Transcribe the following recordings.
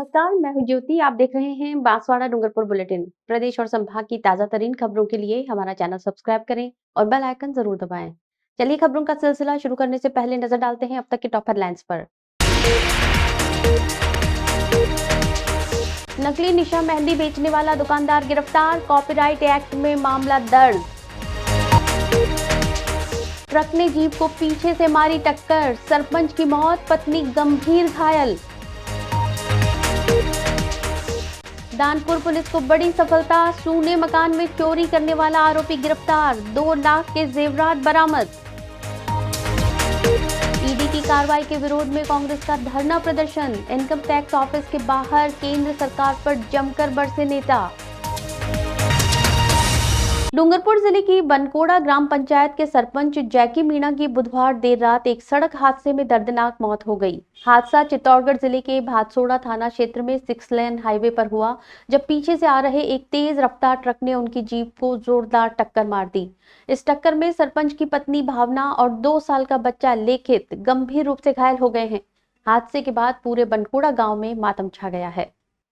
नमस्कार, मैं हूँ ज्योति। आप देख रहे हैं बांसवाड़ा डूंगरपुर बुलेटिन। प्रदेश और संभाग की ताजा तरीन खबरों के लिए हमारा चैनल सब्सक्राइब करें और बेल आइकन जरूर दबाएं। चलिए खबरों का सिलसिला शुरू करने से पहले नजर डालते हैं अब तक के टॉप हेडलाइंस पर। नकली निशा मेहंदी बेचने वाला दुकानदार गिरफ्तार, कॉपीराइट एक्ट में मामला दर्ज। ट्रक ने जीप को पीछे से मारी टक्कर, सरपंच की मौत, पत्नी गंभीर घायल। दानपुर पुलिस को बड़ी सफलता, सूने मकान में चोरी करने वाला आरोपी गिरफ्तार, 2 लाख के जेवरात बरामद। ईडी की कार्रवाई के विरोध में कांग्रेस का धरना प्रदर्शन, इनकम टैक्स ऑफिस के बाहर केंद्र सरकार पर जमकर बरसे नेता। डूंगरपुर जिले की बनकोड़ा ग्राम पंचायत के सरपंच जैकी मीणा की बुधवार देर रात एक सड़क हादसे में दर्दनाक मौत हो गई। हादसा चित्तौड़गढ़ जिले के भादसोड़ा थाना क्षेत्र में 6 लेन हाईवे पर हुआ, जब पीछे से आ रहे एक तेज रफ्तार ट्रक ने उनकी जीप को जोरदार टक्कर मार दी। इस टक्कर में सरपंच की पत्नी भावना और 2 साल का बच्चा लेखित गंभीर रूप से घायल हो गए हैं। हादसे के बाद पूरे बनकोड़ा गाँव में मातम छा गया है।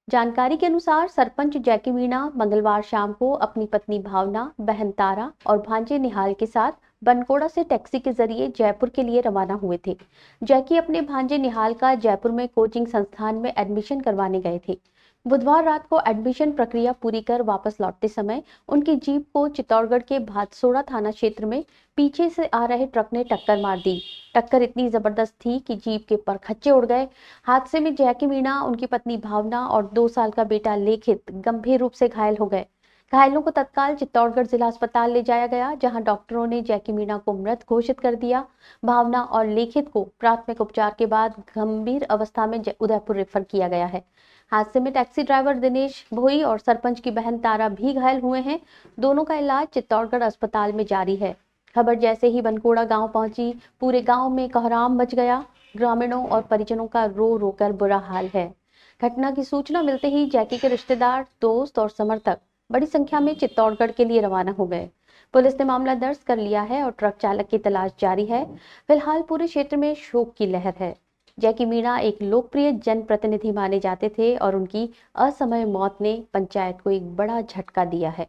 जानकारी के अनुसार सरपंच जैकी मीणा मंगलवार शाम को अपनी पत्नी भावना, बहन तारा और भांजे निहाल के साथ बनकोड़ा से टैक्सी के जरिए जयपुर के लिए रवाना हुए थे। जैकी अपने भांजे निहाल का जयपुर में कोचिंग संस्थान में एडमिशन करवाने गए थे। बुधवार रात को एडमिशन प्रक्रिया पूरी कर वापस लौटते समय उनकी जीप को चित्तौड़गढ़ के भादसोड़ा थाना क्षेत्र में पीछे से आ रहे ट्रक ने टक्कर मार दी। टक्कर इतनी जबरदस्त थी कि जीप के परखच्चे उड़ गए। हादसे में जैकी मीणा, उनकी पत्नी भावना और 2 साल का बेटा लेखित गंभीर रूप से घायल हो गए। घायलों को तत्काल चित्तौड़गढ़ जिला अस्पताल ले जाया गया, जहां डॉक्टरों ने जैकी मीणा को मृत घोषित कर दिया। भावना और लेखित को प्राथमिक उपचार के बाद गंभीर अवस्था में उदयपुर रेफर किया गया है। हादसे में टैक्सी ड्राइवर दिनेश भोई और सरपंच की बहन तारा भी घायल हुए हैं। दोनों का इलाज चित्तौड़गढ़ अस्पताल में जारी है। खबर जैसे ही बनकोड़ा गांव पहुंची, पूरे गांव में कोहराम मच गया। ग्रामीणों और परिजनों का रो रो कर बुरा हाल है। घटना की सूचना मिलते ही जैकी के रिश्तेदार, दोस्त और समर्थक बड़ी संख्या में चित्तौड़गढ़ के लिए रवाना हो गए। पुलिस ने मामला दर्ज कर लिया है और ट्रक चालक की तलाश जारी है। फिलहाल पूरे क्षेत्र में शोक की लहर है। जैकी मीणा एक लोकप्रिय जनप्रतिनिधि माने जाते थे और उनकी असमय मौत ने पंचायत को एक बड़ा झटका दिया है।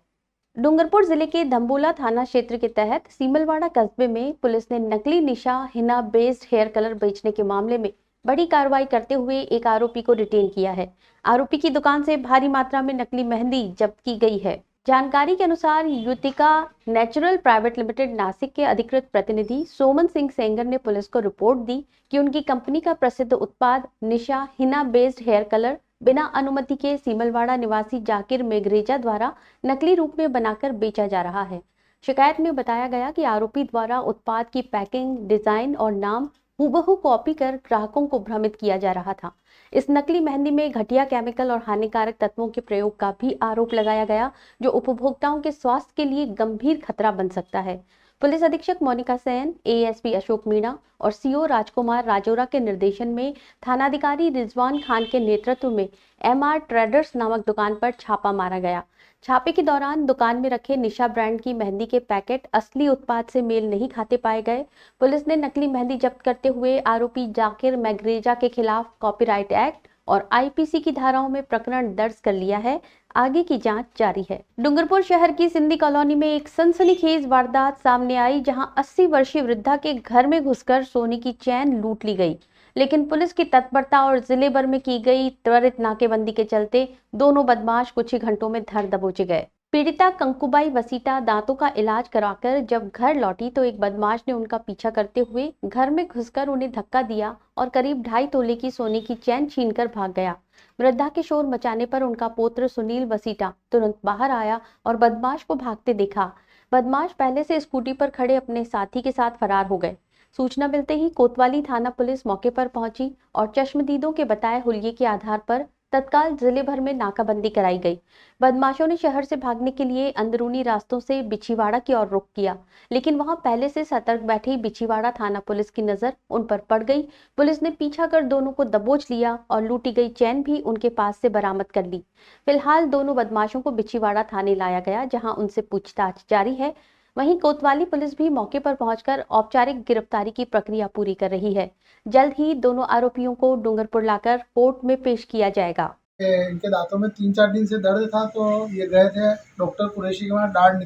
डूंगरपुर जिले के धम्बोला थाना क्षेत्र के तहत सीमलवाड़ा कस्बे में पुलिस ने नकली निशा हिना बेस्ड हेयर कलर बेचने के मामले में बड़ी कार्रवाई करते हुए एक आरोपी को डिटेन किया है। आरोपी की दुकान से भारी मात्रा में नकली मेहंदी जब्त की गई है। जानकारी के अनुसार Yutika natural private limited Nashik के अधिकृत प्रतिनिधि सोमन सिंह सेंगर ने पुलिस को रिपोर्ट दी कि उनकी कंपनी का प्रसिद्ध उत्पाद निशा हिना बेस्ड हेयर कलर बिना अनुमति के सीमलवाड़ा निवासी जाकिर मेघरेजा द्वारा नकली रूप में बनाकर बेचा जा रहा है। शिकायत में बताया गया कि आरोपी द्वारा उत्पाद की पैकिंग, डिजाइन और नाम हूबहू कॉपी कर ग्राहकों को भ्रमित किया जा रहा था। इस नकली मेहंदी में घटिया केमिकल और हानिकारक तत्वों के प्रयोग का भी आरोप लगाया गया, जो उपभोक्ताओं के स्वास्थ्य के लिए गंभीर खतरा बन सकता है। पुलिस अधीक्षक मोनिका सेन, एएसपी अशोक मीणा और सीओ राजकुमार राजौरा के निर्देशन में थानाधिकारी रिजवान खान के नेतृत्व में एमआर ट्रेडर्स नामक दुकान पर छापा मारा गया। छापे के दौरान दुकान में रखे निशा ब्रांड की मेहंदी के पैकेट असली उत्पाद से मेल नहीं खाते पाए गए। पुलिस ने नकली मेहंदी जब्त करते हुए आरोपी जाकिर मेघरेजा के खिलाफ कॉपीराइट एक्ट और आईपीसी की धाराओं में प्रकरण दर्ज कर लिया है। आगे की जांच जारी है। डूंगरपुर शहर की सिंधी कॉलोनी में एक सनसनीखेज वारदात सामने आई, जहां 80 वर्षीय वृद्धा के घर में घुसकर सोने की चैन लूट ली गई। लेकिन पुलिस की तत्परता और जिले भर में की गई त्वरित नाकेबंदी के चलते दोनों बदमाश कुछ ही घंटों में धर दबोचे गए। पीड़िता कंकुबाई वसीटा दांतों का इलाज कराकर जब घर लौटी तो एक बदमाश ने उनका पीछा करते हुए घर में घुसकर उन्हें धक्का दिया और करीब 2.5 तोले की सोने की चैन छीनकर भाग गया। वृद्धा के शोर मचाने पर उनका पुत्र सुनील वसीटा तुरंत बाहर आया और बदमाश को भागते देखा। बदमाश पहले से स्कूटी पर खड़े अपने साथी के साथ फरार हो गए। सूचना मिलते ही कोतवाली थाना पुलिस मौके पर पहुंची और चश्मदीदों के बताए हुलिये के आधार पर तत्काल जिले भर में नाकाबंदी कराई गई। बदमाशों ने शहर से भागने के लिए अंदरूनी रास्तों से बिछीवाड़ा की ओर रुख किया, लेकिन वहां पहले से सतर्क बैठी बिछीवाड़ा थाना पुलिस की नजर उन पर पड़ गई। पुलिस ने पीछा कर दोनों को दबोच लिया और लूटी गई चैन भी उनके पास से बरामद कर ली। फिलहाल दोनों बदमाशों को बिछीवाड़ा थाने लाया गया, जहां उनसे पूछताछ जारी है। वहीं कोतवाली पुलिस भी मौके पर पहुंचकर औपचारिक गिरफ्तारी की प्रक्रिया पूरी कर रही है। जल्द ही दोनों आरोपियों को डूंगरपुर लाकर कोर्ट में पेश किया जाएगा। इनके दांतों में 3-4 दिन से दर्द था, तो ये गए थे डॉक्टर कुरैशी के वहाँ दाढ़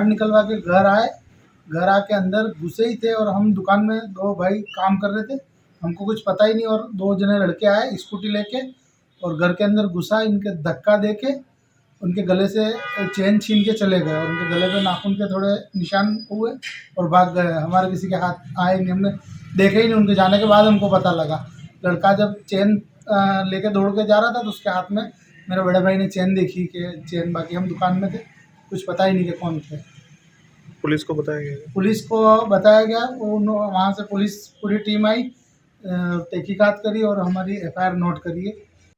निकलवा के घर आए। घर आके अंदर घुसे ही थे और हम दुकान में 2 भाई काम कर रहे थे, हमको कुछ पता ही नहीं, और 2 जने लड़के आए स्कूटी लेके और घर के अंदर घुसा, इनके धक्का देके उनके गले से चेन छीन के चले गए और उनके गले पे नाखून के थोड़े निशान हुए और भाग गए। हमारे किसी के हाथ आए नहीं, हमने देखे ही नहीं। उनके जाने के बाद हमको पता लगा। लड़का जब चेन लेके दौड़ के जा रहा था तो उसके हाथ में मेरे बड़े भाई ने चेन देखी कि चेन, बाकी हम दुकान में थे, कुछ पता ही नहीं कि कौन थे। पुलिस को बताया गया? पुलिस को बताया गया, वहाँ से पुलिस पूरी टीम आई, तहकीकात करी और हमारी एफआईआर नोट करी है।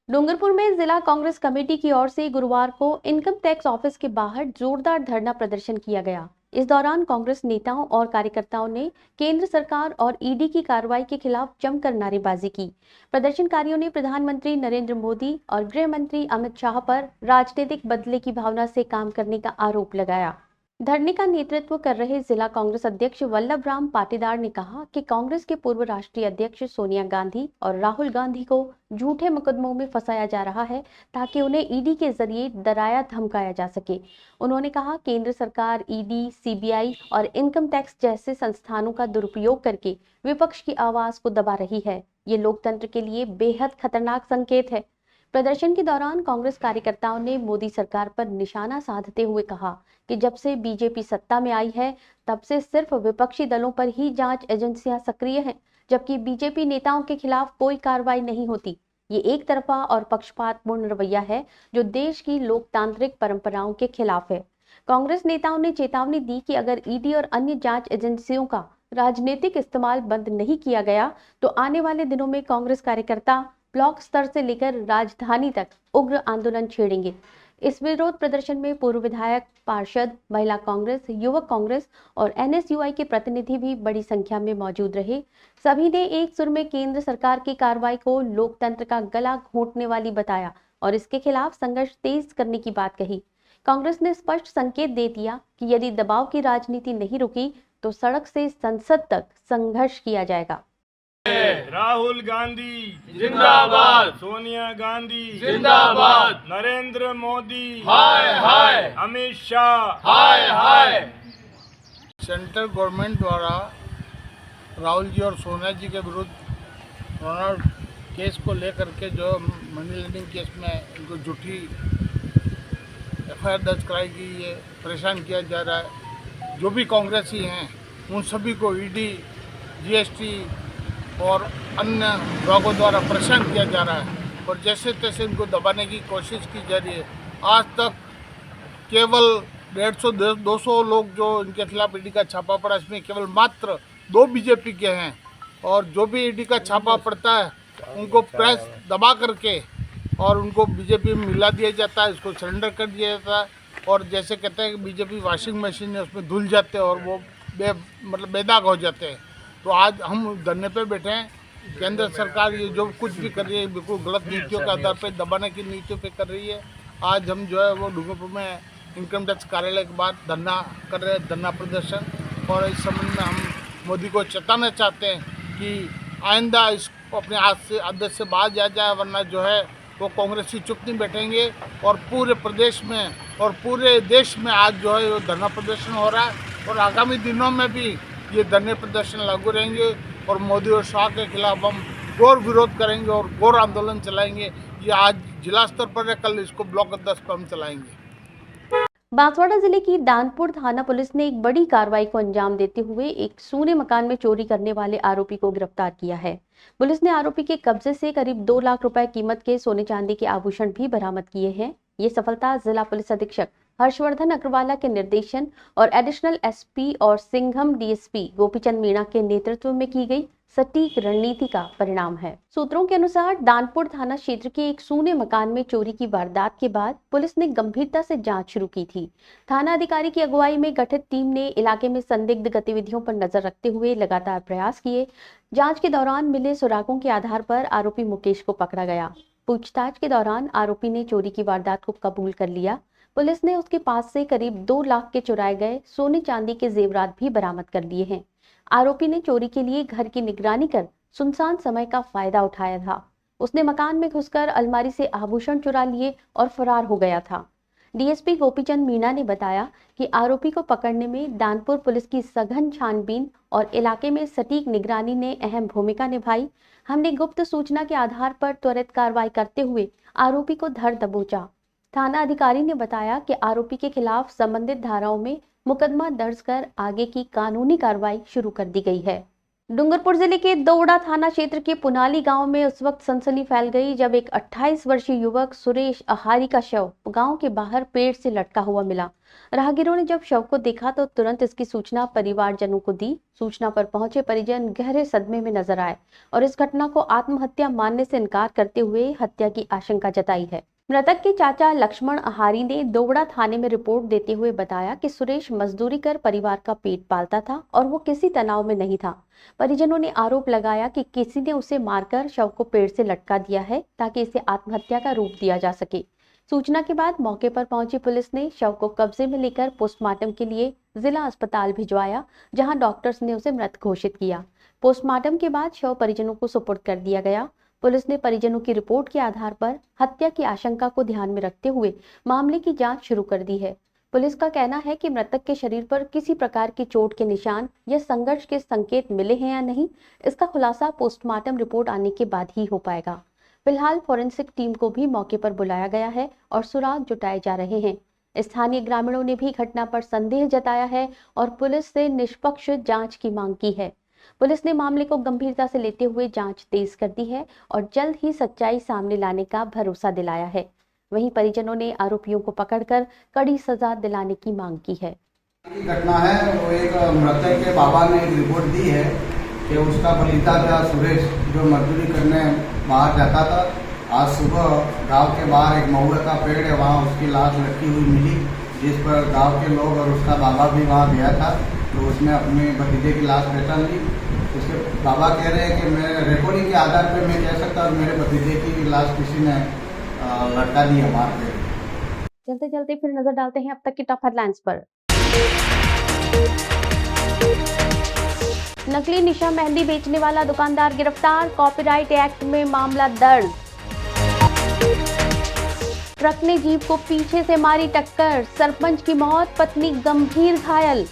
डूंगरपुर में जिला कांग्रेस कमेटी की ओर से गुरुवार को इनकम टैक्स ऑफिस के बाहर जोरदार धरना प्रदर्शन किया गया। इस दौरान कांग्रेस नेताओं और कार्यकर्ताओं ने केंद्र सरकार और ईडी की कार्रवाई के खिलाफ जमकर नारेबाजी की। प्रदर्शनकारियों ने प्रधानमंत्री नरेंद्र मोदी और गृह मंत्री अमित शाह पर राजनीतिक बदले की भावना से काम करने का आरोप लगाया। धरने का नेतृत्व कर रहे जिला कांग्रेस अध्यक्ष वल्लभ राम पाटीदार ने कहा कि कांग्रेस के पूर्व राष्ट्रीय अध्यक्ष सोनिया गांधी और राहुल गांधी को झूठे मुकदमों में फंसाया जा रहा है ताकि उन्हें ईडी के जरिए डराया धमकाया जा सके। उन्होंने कहा, केंद्र सरकार ईडी, सीबीआई और इनकम टैक्स जैसे संस्थानों का दुरुपयोग करके विपक्ष की आवाज को दबा रही है। ये लोकतंत्र के लिए बेहद खतरनाक संकेत है। प्रदर्शन के दौरान कांग्रेस कार्यकर्ताओं ने मोदी सरकार पर निशाना साधते हुए कहा कि जब से बीजेपी सत्ता में आई है तब से सिर्फ विपक्षी दलों पर ही जांच एजेंसियां सक्रिय हैं, जबकि बीजेपी नेताओं के खिलाफ कोई कार्रवाई नहीं होती। ये एक तरफा और पक्षपातपूर्ण रवैया है जो देश की लोकतांत्रिक परंपराओं के खिलाफ है। कांग्रेस नेताओं ने चेतावनी दी कि अगर ईडी और अन्य जांच एजेंसियों का राजनीतिक इस्तेमाल बंद नहीं किया गया तो आने वाले दिनों में कांग्रेस कार्यकर्ता ब्लॉक स्तर से लेकर राजधानी तक उग्र आंदोलन छेड़ेंगे। इस विरोध प्रदर्शन में पूर्व विधायक, पार्षद, महिला कांग्रेस, युवक कांग्रेस और एनएसयूआई के प्रतिनिधि भी बड़ी संख्या में मौजूद रहे। सभी ने एक सुर में केंद्र सरकार की कार्रवाई को लोकतंत्र का गला घोंटने वाली बताया और इसके खिलाफ संघर्ष तेज करने की बात कही। कांग्रेस ने स्पष्ट संकेत दे दिया कि यदि दबाव की राजनीति नहीं रुकी तो सड़क से संसद तक संघर्ष किया जाएगा। राहुल गांधी जिंदाबाद, सोनिया गांधी जिंदाबाद, नरेंद्र मोदी हाय हाय, अमित शाह हाय हाय। सेंट्रल गवर्नमेंट द्वारा राहुल जी और सोनिया जी के विरुद्ध रोनाल्ड केस को लेकर के जो मनी लॉन्ड्रिंग केस में इनको झूठी एफआईआर दर्ज कराई गई है, परेशान किया जा रहा है। जो भी कांग्रेसी हैं उन सभी को ईडी, जीएसटी और अन्य विभागों द्वारा परेशान किया जा रहा है और जैसे तैसे इनको दबाने की कोशिश की जा रही है। आज तक केवल 150-200 लोग जो इनके खिलाफ ईडी का छापा पड़ा, इसमें केवल मात्र 2 बीजेपी के हैं और जो भी ईडी का छापा पड़ता है उनको प्रेस दबा करके और उनको बीजेपी में मिला दिया जाता है, इसको सरेंडर कर दिया जाता है और जैसे कहते हैं कि बीजेपी वॉशिंग मशीन है, उसमें धुल जाते हैं और वो बेदाग हो जाते हैं। तो आज हम धरने पे बैठे हैं। केंद्र सरकार ये जो कुछ भी कर रही है बिल्कुल गलत नीतियों के आधार पर, दबाने की नीतियों पे कर रही है। आज हम जो है वो डूंगरपुर में इनकम टैक्स कार्यालय के बाद धरना कर रहे हैं, धरना प्रदर्शन, और इस संबंध में हम मोदी को चेताना चाहते हैं कि आइंदा इसको अपने हाथ से आदत से बाहर आ जाए, वरना जो है वो कांग्रेसी चुप नहीं बैठेंगे। और पूरे प्रदेश में और पूरे देश में आज जो है वो धरना प्रदर्शन हो रहा है और आगामी दिनों में भी ये धरने प्रदर्शन लागू रहेंगे और मोदी और शाह के खिलाफ हम घोर विरोध करेंगे और घोर आंदोलन चलाएंगे। ये आज जिला स्तर पर है, कल इसको ब्लॉक स्तर पर हम चलाएंगे। बांसवाड़ा जिले की दानपुर थाना पुलिस ने एक बड़ी कार्रवाई को अंजाम देते हुए एक सूने मकान में चोरी करने वाले आरोपी को गिरफ्तार किया है। पुलिस ने आरोपी के कब्जे से करीब 2 लाख रुपए कीमत के सोने चांदी के आभूषण भी बरामद किए हैं। ये सफलता जिला पुलिस अधीक्षक हर्षवर्धन अग्रवाला के निर्देशन और एडिशनल एसपी और सिंघम डीएसपी गोपीचंद मीणा के नेतृत्व में की गई सटीक रणनीति का परिणाम है। सूत्रों के अनुसार दानपुर थाना क्षेत्र के एक सूने मकान में चोरी की वारदात के बाद पुलिस ने गंभीरता से जांच शुरू की थी। थाना अधिकारी की अगुवाई में गठित टीम ने इलाके में संदिग्ध गतिविधियों पर नजर रखते हुए लगातार प्रयास किए। जांच के दौरान मिले सुरागों के आधार पर आरोपी मुकेश को पकड़ा गया। पूछताछ के दौरान आरोपी ने चोरी की वारदात को कबूल कर लिया। पुलिस ने उसके पास से करीब 2 लाख के चुराए गए सोने चांदी के जेवरात भी बरामद कर लिए हैं। आरोपी ने चोरी के लिए घर की निगरानी कर सुनसान समय का फायदा उठाया था। उसने मकान में घुसकर अलमारी से आभूषण चुरा लिए और फरार हो गया था। डीएसपी गोपीचंद मीणा ने बताया कि आरोपी को पकड़ने में दानपुर पुलिस की सघन छानबीन और इलाके में सटीक निगरानी ने अहम भूमिका निभाई। हमने गुप्त सूचना के आधार पर त्वरित कार्रवाई करते हुए आरोपी को धर दबोचा। थाना अधिकारी ने बताया कि आरोपी के खिलाफ संबंधित धाराओं में मुकदमा दर्ज कर आगे की कानूनी कार्रवाई शुरू कर दी गई है। डूंगरपुर जिले के दोवड़ा थाना क्षेत्र के पुनाली गांव में उस वक्त सनसनी फैल गई जब एक 28 वर्षीय युवक सुरेश आहारी का शव गांव के बाहर पेड़ से लटका हुआ मिला। राहगीरों ने जब शव को देखा तो तुरंत इसकी सूचना परिवारजनों को दी। सूचना पर पहुंचे परिजन गहरे सदमे में नजर आए और इस घटना को आत्महत्या मानने से इनकार करते हुए हत्या की आशंका जताई है। मृतक के चाचा लक्ष्मण आहारी ने दोवड़ा थाने में रिपोर्ट देते हुए बताया कि सुरेश मजदूरी कर परिवार का पेट पालता था और वो किसी तनाव में नहीं था। परिजनों ने आरोप लगाया कि किसी ने उसे मारकर शव को पेड़ से लटका दिया है ताकि इसे आत्महत्या का रूप दिया जा सके। सूचना के बाद मौके पर पहुंची पुलिस ने शव को कब्जे में लेकर पोस्टमार्टम के लिए जिला अस्पताल भिजवाया, जहां डॉक्टर्स ने उसे मृत घोषित किया। पोस्टमार्टम के बाद शव परिजनों को सुपुर्द कर दिया गया। पुलिस ने परिजनों की रिपोर्ट के आधार पर हत्या की आशंका को ध्यान में रखते हुए मामले की जांच शुरू कर दी है। पुलिस का कहना है कि मृतक के शरीर पर किसी प्रकार की चोट के निशान या संघर्ष के संकेत मिले हैं या नहीं, इसका खुलासा पोस्टमार्टम रिपोर्ट आने के बाद ही हो पाएगा। फिलहाल फॉरेंसिक टीम को भी मौके पर बुलाया गया है और सुराग जुटाए जा रहे हैं। स्थानीय ग्रामीणों ने भी घटना पर संदेह जताया है और पुलिस से निष्पक्ष जांच की मांग की है। पुलिस ने मामले को गंभीरता से लेते हुए जांच तेज कर दी है और जल्द ही सच्चाई सामने लाने का भरोसा दिलाया है। वहीं परिजनों ने आरोपियों को पकड़कर कड़ी सजा दिलाने की मांग की है। घटना है वो एक मृतक के बाबा ने एक रिपोर्ट दी है कि उसका भतीजा था सुरेश, जो मजदूरी करने बाहर जाता था। आज सुबह गांव के बाहर एक महुआ का पेड़ है, वहाँ उसकी लाश लटकी हुई मिली, जिस पर गांव के लोग और उसका बाबा भी वहाँ गया था। तो उसने अपने भतीजे की लाश पहचान ली। उसके बाबा कह रहे हैं कि मैं रिकॉर्डिंग के आधार पर मैं कह सकता हूँ मेरे भतीजे की लाश किसी ने लटका दी है वहाँ पे। चलते चलते फिर नजर डालते हैं अब तक की टॉप हेडलाइंस पर। नकली निशा मेहंदी बेचने वाला दुकानदार गिरफ्तार, कॉपीराइट एक्ट में मामला दर्ज। ट्रक ने जीप को पीछे से मारी टक्कर, सरपंच की मौत, पत्नी गंभीर घायल।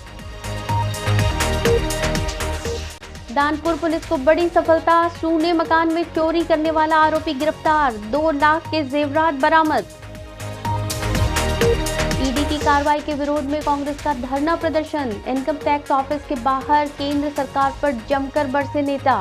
दानपुर पुलिस को बड़ी सफलता, सूने मकान में चोरी करने वाला आरोपी गिरफ्तार, 2 लाख के जेवरात बरामद। ईडी की कार्रवाई के विरोध में कांग्रेस का धरना प्रदर्शन, इनकम टैक्स ऑफिस के बाहर केंद्र सरकार पर जमकर बरसे नेता।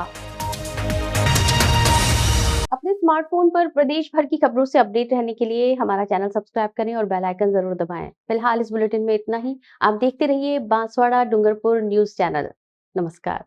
अपने स्मार्टफोन पर प्रदेश भर की खबरों से अपडेट रहने के लिए हमारा चैनल सब्सक्राइब करें और बेल आइकन जरूर दबाएं। फिलहाल इस बुलेटिन में इतना ही। आप देखते रहिए बांसवाड़ा डूंगरपुर न्यूज चैनल। नमस्कार।